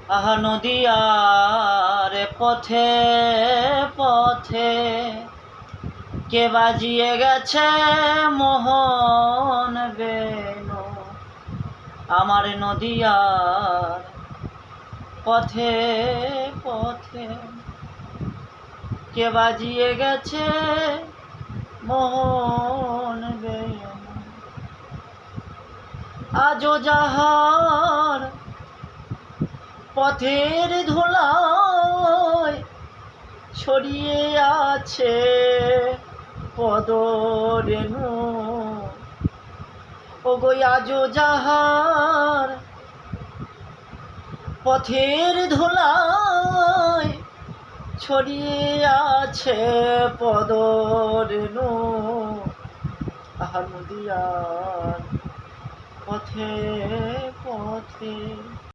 আহা নদীয়ার পথে পথে কে বাজিয়ে গেছে মোহন বেনু। আমার নদীয়ার পথে পথে কে বাজিয়ে গেছে মোহন বেনু। আজো যাহার পথের ধুলায় ছড়িয়ে আছে পদরেণু, ওগো আজো যাহার পথের ধুলায় ছড়িয়ে আছে পদরেণু। আহা নদীয়ার পথে পথে